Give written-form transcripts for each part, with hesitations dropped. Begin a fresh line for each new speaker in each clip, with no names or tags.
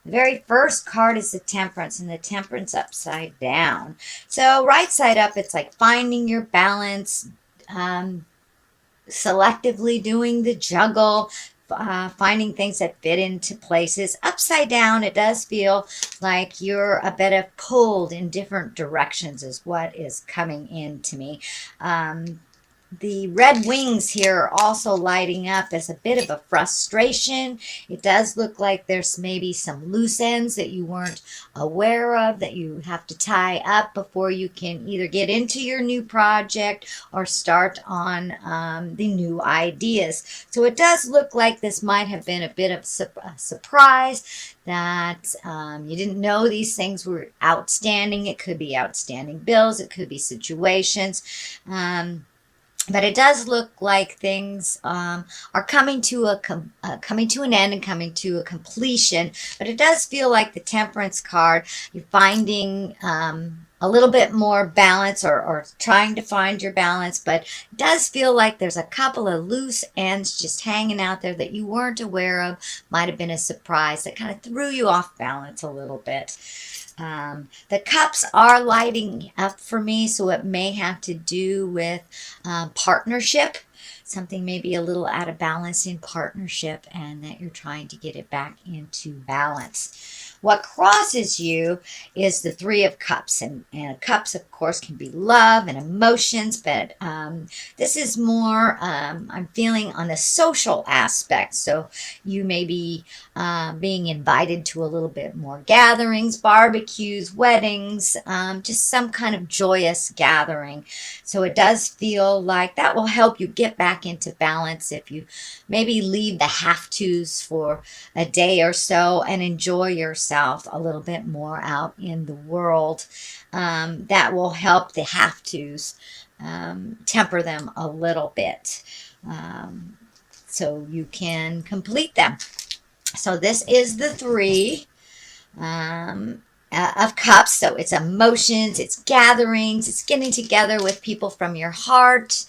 The very first card is the Temperance, and the Temperance upside down. So right side up, it's like finding your balance, um, selectively doing the juggle, finding things that fit into places. Upside down, it does feel like you're a bit of pulled in different directions, is what is coming in to me. The red wings here are also lighting up as a bit of a frustration. It does look like there's maybe some loose ends that you weren't aware of that you have to tie up before you can either get into your new project or start on the new ideas. So it does look like this might have been a bit of a surprise that you didn't know these things were outstanding. It could be outstanding bills. It could be situations. But it does look like things are coming to coming to an end and coming to a completion. But it does feel like the Temperance card, you're finding a little bit more balance, or trying to find your balance. But it does feel like there's a couple of loose ends just hanging out there that you weren't aware of. Might have been a surprise that kind of threw you off balance a little bit. The cups are lighting up for me, so it may have to do with partnership. Something maybe a little out of balance in partnership, and that you're trying to get it back into balance. What crosses you is the Three of Cups, and cups, of course, can be love and emotions, but this is more, I'm feeling on the social aspect. So you may be being invited to a little bit more gatherings, barbecues, weddings, just some kind of joyous gathering. So it does feel like that will help you get back into balance if you maybe leave the have-tos for a day or so and enjoy yourself a little bit more out in the world. That will help the have-tos, temper them a little bit, so you can complete them. So this is the Three of Cups. So it's emotions, it's gatherings, it's getting together with people from your heart,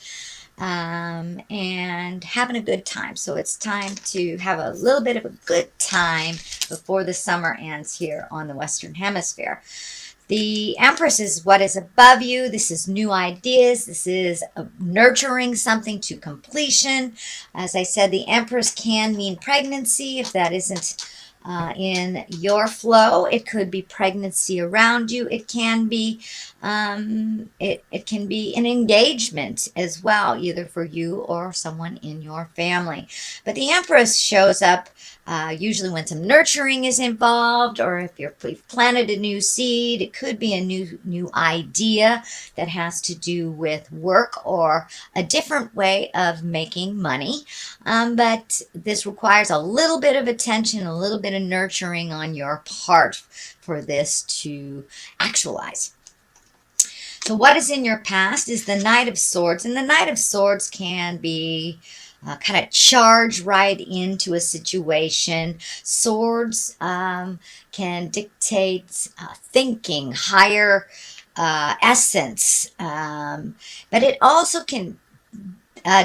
and having a good time. So it's time to have a little bit of a good time before the summer ends here on the Western Hemisphere. The Empress is what is above you. This is new ideas. This is nurturing something to completion. As I said, the Empress can mean pregnancy if that isn't in your flow. It could be pregnancy around you. It can be it can be an engagement as well, either for you or someone in your family. But the Empress shows up usually when some nurturing is involved, or if you've planted a new seed. It could be a new idea that has to do with work or a different way of making money. But this requires a little bit of attention, a little bit of nurturing on your part for this to actualize. So what is in your past is the Knight of Swords, and the Knight of Swords can be kind of charge right into a situation. Swords can dictate thinking, higher essence, but it also can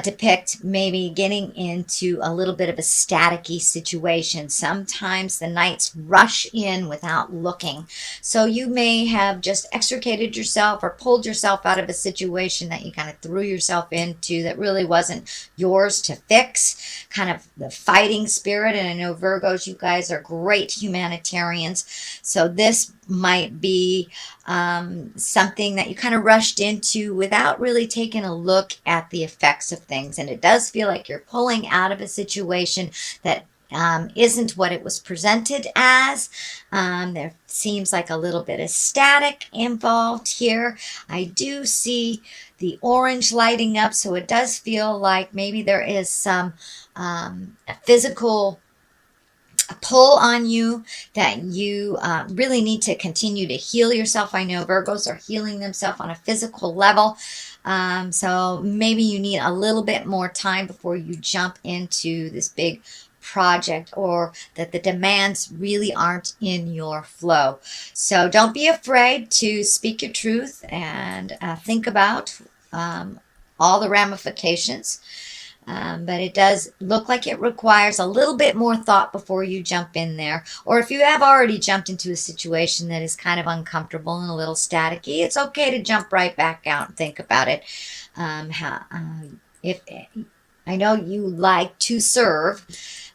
depict maybe getting into a little bit of a staticky situation. Sometimes the knights rush in without looking. So you may have just extricated yourself or pulled yourself out of a situation that you kind of threw yourself into that really wasn't yours to fix. Kind of the fighting spirit. And I know Virgos, you guys are great humanitarians. So this might be something that you kind of rushed into without really taking a look at the effects of things. And it does feel like you're pulling out of a situation that isn't what it was presented as. There seems like a little bit of static involved here. I do see the orange lighting up, so it does feel like maybe there is some physical pull on you that you really need to continue to heal yourself. I know Virgos are healing themselves on a physical level. So maybe you need a little bit more time before you jump into this big project, or that the demands really aren't in your flow. So don't be afraid to speak your truth and think about all the ramifications. But it does look like it requires a little bit more thought before you jump in there. Or if you have already jumped into a situation that is kind of uncomfortable and a little staticky, it's okay to jump right back out and think about it. If I know you like to serve,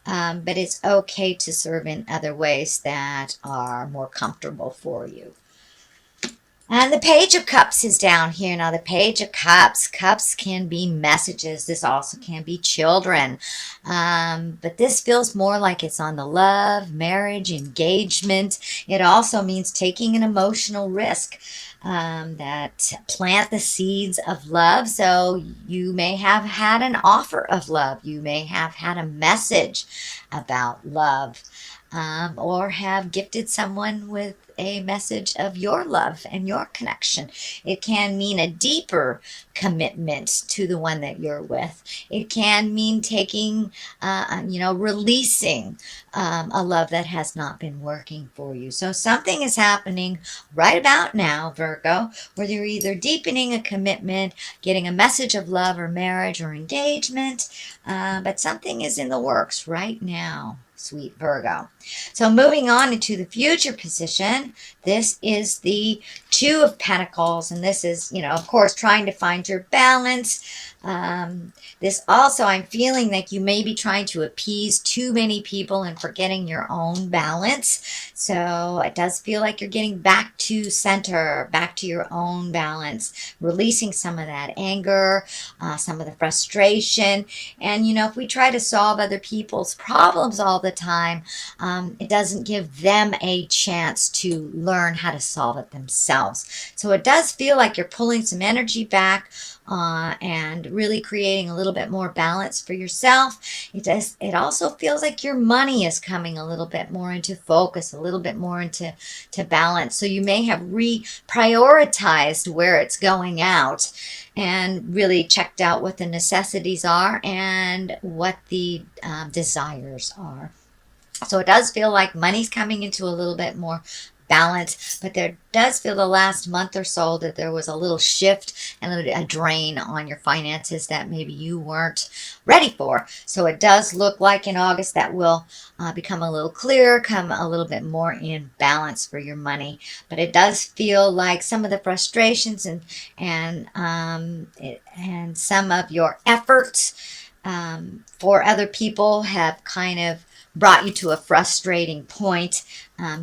but it's okay to serve in other ways that are more comfortable for you. And the Page of Cups is down here. Now, the Page of Cups. Cups can be messages. This also can be children. But this feels more like it's on the love, marriage, engagement. It also means taking an emotional risk that plant the seeds of love. So you may have had an offer of love. You may have had a message about love. Or have gifted someone with a message of your love and your connection. It can mean a deeper commitment to the one that you're with. It can mean taking, releasing a love that has not been working for you. So something is happening right about now, Virgo, where you're either deepening a commitment, getting a message of love or marriage or engagement, but something is in the works right now, sweet Virgo. So moving on into the future position, this is the Two of Pentacles, and this is, of course, trying to find your balance. This also, I'm feeling like you may be trying to appease too many people and forgetting your own balance. So it does feel like you're getting back to center, back to your own balance, releasing some of that anger, some of the frustration. And, if we try to solve other people's problems all the time, it doesn't give them a chance to learn how to solve it themselves. So it does feel like you're pulling some energy back and really creating a little bit more balance for yourself. It also feels like your money is coming a little bit more into focus, a little bit more into balance. So you may have reprioritized where it's going out and really checked out what the necessities are and what the desires are. So it does feel like money's coming into a little bit more balance, but there does feel the last month or so that there was a little shift and a drain on your finances that maybe you weren't ready for. So it does look like in August that will become a little clearer, come a little bit more in balance for your money. But it does feel like some of the frustrations and some of your efforts for other people have kind of brought you to a frustrating point.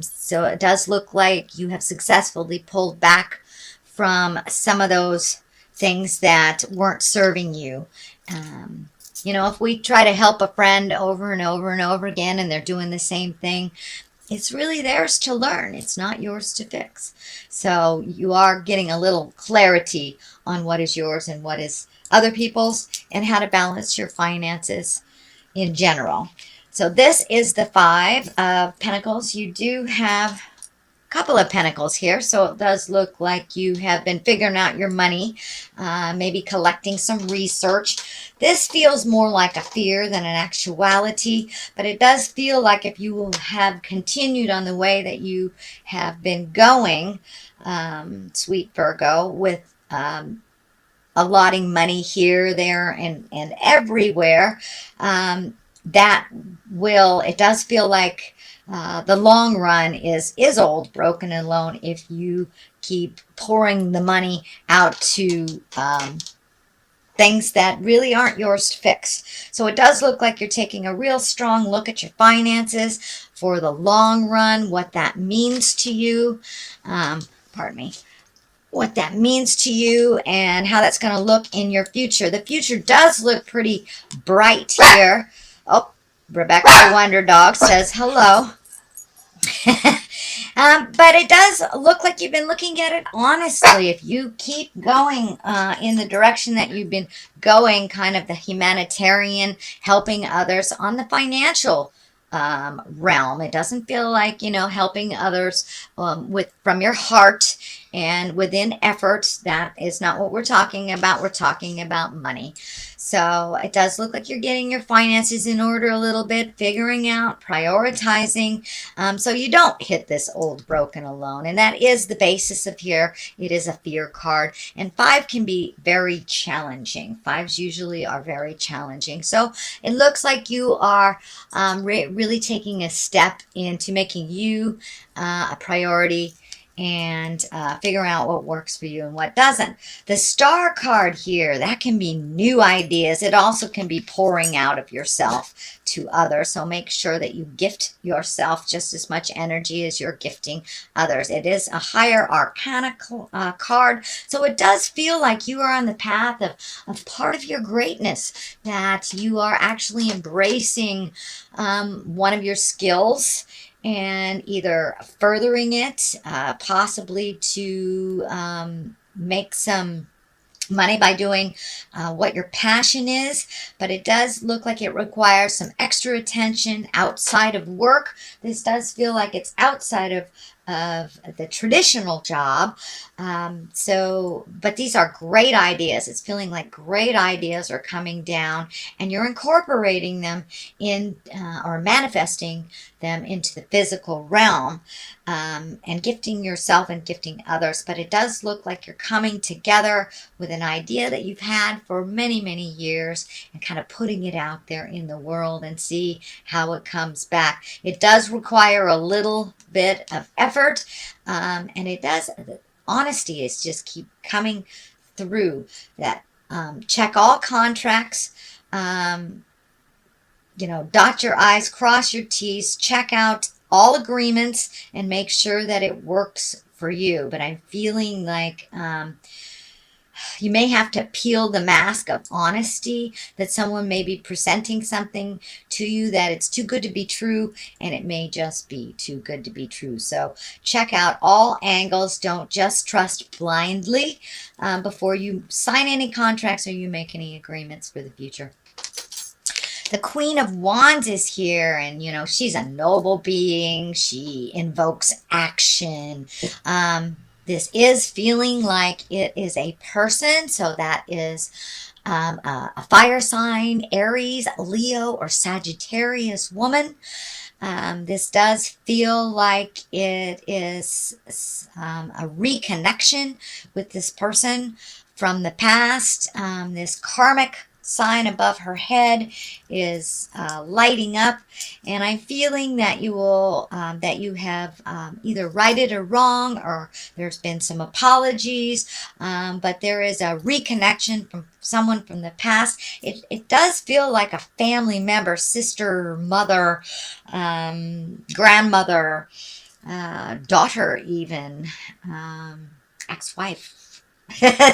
So it does look like you have successfully pulled back from some of those things that weren't serving you. If we try to help a friend over and over and over again and they're doing the same thing, it's really theirs to learn. It's not yours to fix. So you are getting a little clarity on what is yours and what is other people's and how to balance your finances in general. So this is the Five of Pentacles. You do have a couple of Pentacles here, so it does look like you have been figuring out your money, maybe collecting some research. This feels more like a fear than an actuality, but it does feel like if you have continued on the way that you have been going, sweet Virgo, with allotting money here, there, and everywhere, it does feel like the long run is old, broken, and alone if you keep pouring the money out to things that really aren't yours to fix. So it does look like you're taking a real strong look at your finances for the long run, what that means to you. What that means to you and how that's going to look in your future. The future does look pretty bright here. Oh, Rebecca the Wonder Dog says hello. But it does look like you've been looking at it honestly. If you keep going in the direction that you've been going, kind of the humanitarian, helping others on the financial realm. It doesn't feel like, helping others from your heart And within effort, that is not what we're talking about. We're talking about money. So it does look like you're getting your finances in order a little bit, figuring out, prioritizing, so you don't hit this old broken alone. And that is the basis of here. It is a fear card. And 5 can be very challenging. 5s usually are very challenging. So it looks like you are really taking a step into making you a priority and figuring out what works for you and what doesn't. The star card here, that can be new ideas. It also can be pouring out of yourself to others. So make sure that you gift yourself just as much energy as you're gifting others. It is a higher arcana card. So it does feel like you are on the path of part of your greatness, that you are actually embracing one of your skills and either furthering it, possibly to make some money by doing what your passion is, but it does look like it requires some extra attention outside of work. This does feel like it's outside of the traditional job. But these are great ideas. It's feeling like great ideas are coming down and you're incorporating them in or manifesting them into the physical realm, and gifting yourself and gifting others. But it does look like you're coming together with an idea that you've had for many, many years and kind of putting it out there in the world and see how it comes back. It does require a little bit of effort, and it does. Honesty is just keep coming through that. Check all contracts. Dot your I's, cross your T's, check out all agreements and make sure that it works for you. But I'm feeling like you may have to peel the mask of honesty, that someone may be presenting something to you that it's too good to be true, and it may just be too good to be true. So check out all angles. Don't just trust blindly before you sign any contracts or you make any agreements for the future. The Queen of Wands is here, and she's a noble being. She invokes action. This is feeling like it is a person, so that is a fire sign, Aries, Leo, or Sagittarius woman. This does feel like it is a reconnection with this person from the past. This karmic sign above her head is lighting up, and I'm feeling that you will you have either righted or wrong, or there's been some apologies, but there is a reconnection from someone from the past. It does feel like a family member, sister, mother, grandmother, daughter, even ex-wife.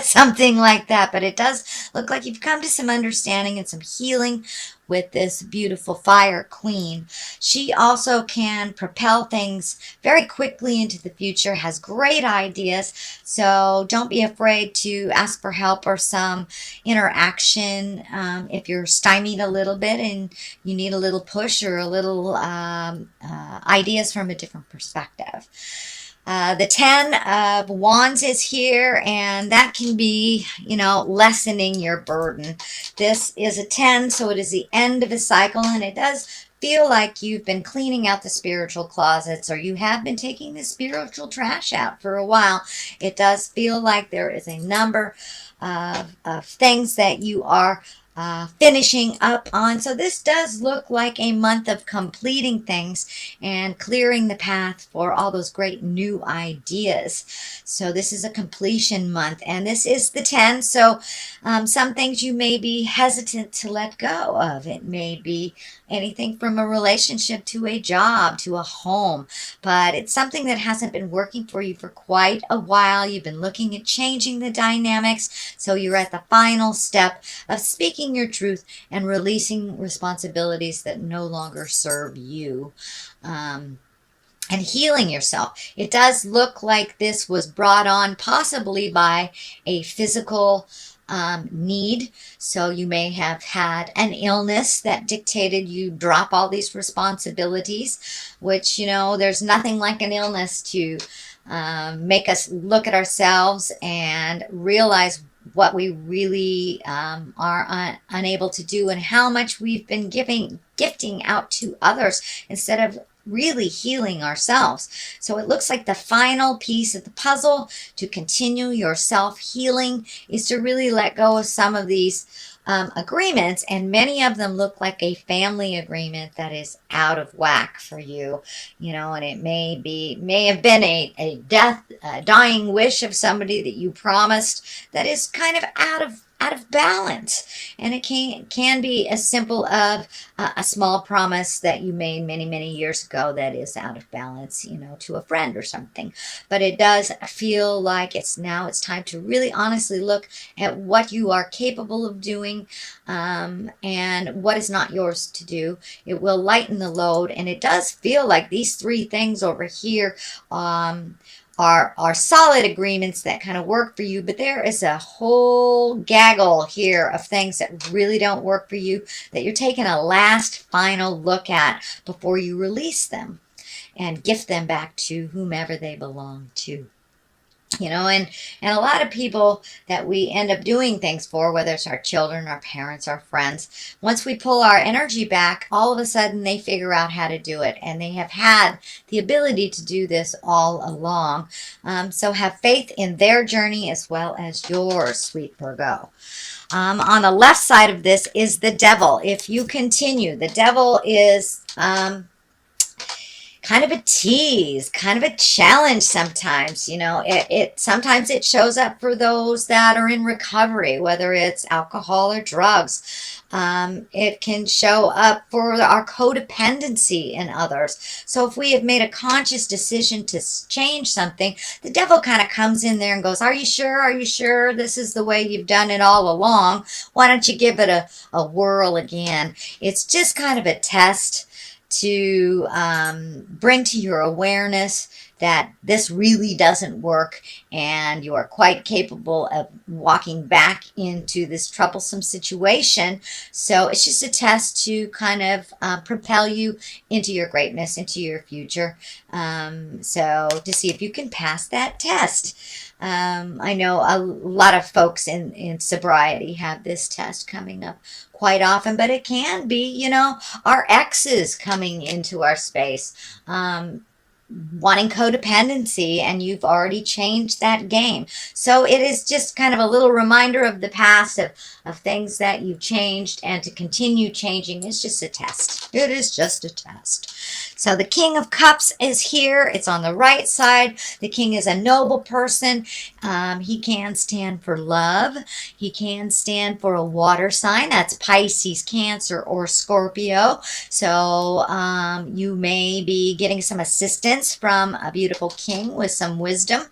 Something like that. But it does look like you've come to some understanding and some healing with this beautiful fire queen. She also can propel things very quickly into the future, has great ideas. So don't be afraid to ask for help or some interaction if you're stymied a little bit and you need a little push or a little ideas from a different perspective. The 10 of Wands is here, and that can be, lessening your burden. This is a 10, so it is the end of a cycle, and it does feel like you've been cleaning out the spiritual closets, or you have been taking the spiritual trash out for a while. It does feel like there is a number of things that you are finishing up on. So this does look like a month of completing things and clearing the path for all those great new ideas. So this is a completion month, and this is the 10. So some things you may be hesitant to let go of. It may be anything from a relationship to a job to a home, but it's something that hasn't been working for you for quite a while. You've been looking at changing the dynamics, so you're at the final step of speaking your truth and releasing responsibilities that no longer serve you, and healing yourself. It does look like this was brought on possibly by a physical need. So you may have had an illness that dictated you drop all these responsibilities, which, you know, there's nothing like an illness to make us look at ourselves and realize what we really are unable to do and how much we've been gifting out to others instead of really healing ourselves. So it looks like the final piece of the puzzle to continue your self-healing is to really let go of some of these agreements, and many of them look like a family agreement that is out of whack for you, you know, and it may have been a dying wish of somebody that you promised that is kind of out of balance. And it can be as simple of a small promise that you made many years ago that is out of balance, you know, to a friend or something. But it does feel like it's time to really honestly look at what you are capable of doing, and what is not yours to do. It will lighten the load, and it does feel like these three things over here are solid agreements that kind of work for you, but there is a whole gaggle here of things that really don't work for you that you're taking a last final look at before you release them and gift them back to whomever they belong to. You know, and a lot of people that we end up doing things for, whether it's our children, our parents, our friends, once we pull our energy back, all of a sudden they figure out how to do it. And they have had the ability to do this all along. So have faith in their journey as well as yours, sweet Virgo. On the left side of this is the devil. If you continue, the devil is kind of a tease, kind of a challenge sometimes. You know, sometimes it shows up for those that are in recovery, whether it's alcohol or drugs. It can show up for our codependency in others. So if we have made a conscious decision to change something, the devil kind of comes in there and goes, are you sure? Are you sure this is the way you've done it all along? Why don't you give it a whirl again? It's just kind of a test to bring to your awareness that this really doesn't work, and you are quite capable of walking back into this troublesome situation. So it's just a test to kind of propel you into your greatness, into your future. So to see if you can pass that test. I know a lot of folks in sobriety have this test coming up quite often, but it can be, you know, our exes coming into our space, wanting codependency, and you've already changed that game. So it is just kind of a little reminder of the past, of things that you've changed, and to continue changing is just a test. It is just a test. So the King of Cups is here. It's on the right side. The King is a noble person. He can stand for love. He can stand for a water sign. That's Pisces, Cancer, or Scorpio. So you may be getting some assistance from a beautiful king with some wisdom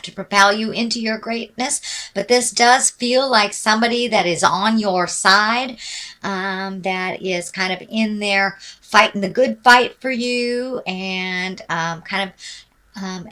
to propel you into your greatness. But this does feel like somebody that is on your side, that is kind of in there fighting the good fight for you, and kind of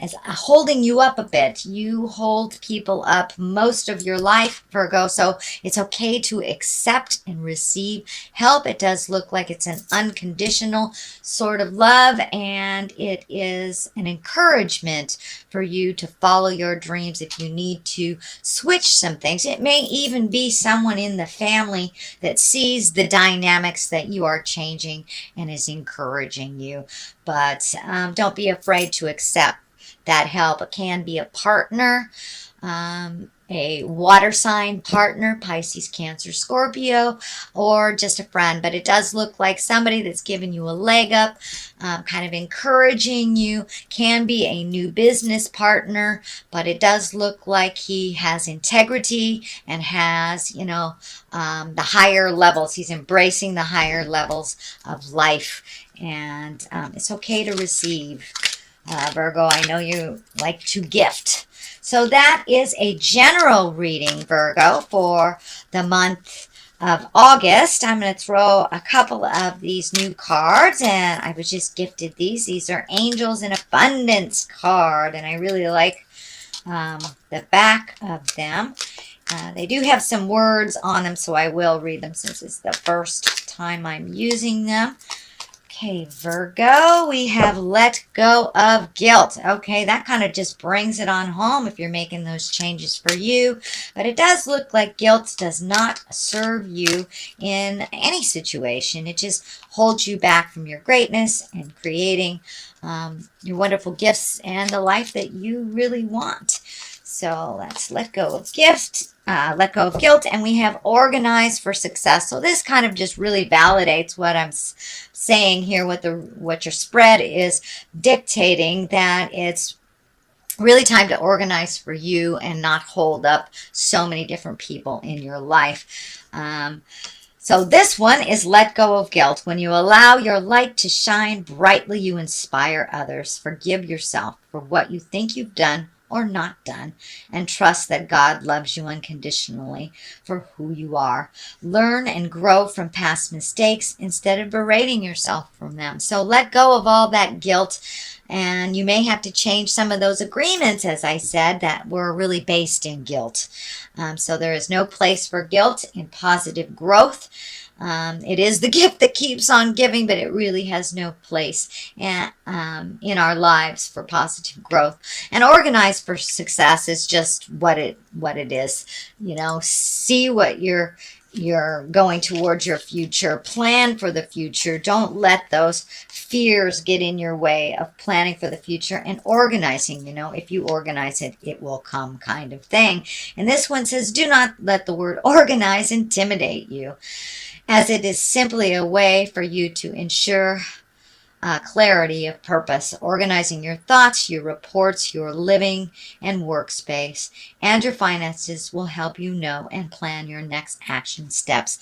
as holding you up a bit. You hold people up most of your life, Virgo, so it's okay to accept and receive help. It does look like it's an unconditional sort of love, and it is an encouragement for you to follow your dreams if you need to switch some things. It may even be someone in the family that sees the dynamics that you are changing and is encouraging you. But don't be afraid to accept that help. It can be a partner, a water sign partner, Pisces, Cancer, Scorpio, or just a friend. But it does look like somebody that's giving you a leg up, kind of encouraging you. Can be a new business partner, but it does look like he has integrity and has, you know, the higher levels. He's embracing the higher levels of life, and it's okay to receive. Virgo, I know you like to gift. So that is a general reading, Virgo, for the month of August. I'm going to throw a couple of these new cards, and I was just gifted these. These are Angels in Abundance card, and I really like the back of them. They do have some words on them, so I will read them since it's the first time I'm using them. Okay, Virgo, we have let go of guilt. Okay, that kind of just brings it on home if you're making those changes for you. But it does look like guilt does not serve you in any situation. It just holds you back from your greatness and creating your wonderful gifts and the life that you really want. So let's let go of let go of guilt, and we have organize for success. So this kind of just really validates what I'm saying here, what your spread is dictating, that it's really time to organize for you and not hold up so many different people in your life. So this one is let go of guilt. When you allow your light to shine brightly, you inspire others. Forgive yourself for what you think you've done or not done, and trust that God loves you unconditionally for who you are. Learn and grow from past mistakes instead of berating yourself from them. So let go of all that guilt, and you may have to change some of those agreements, as I said, that were really based in guilt. So there is no place for guilt in positive growth. It is the gift that keeps on giving, but it really has no place in our lives for positive growth. And organize for success is just what it is. You know, see what you're going towards your future. Plan for the future. Don't let those fears get in your way of planning for the future and organizing. You know, if you organize it, it will come, kind of thing. And this one says, do not let the word organize intimidate you, as it is simply a way for you to ensure clarity of purpose. Organizing your thoughts, your reports, your living and workspace, and your finances will help you know and plan your next action steps.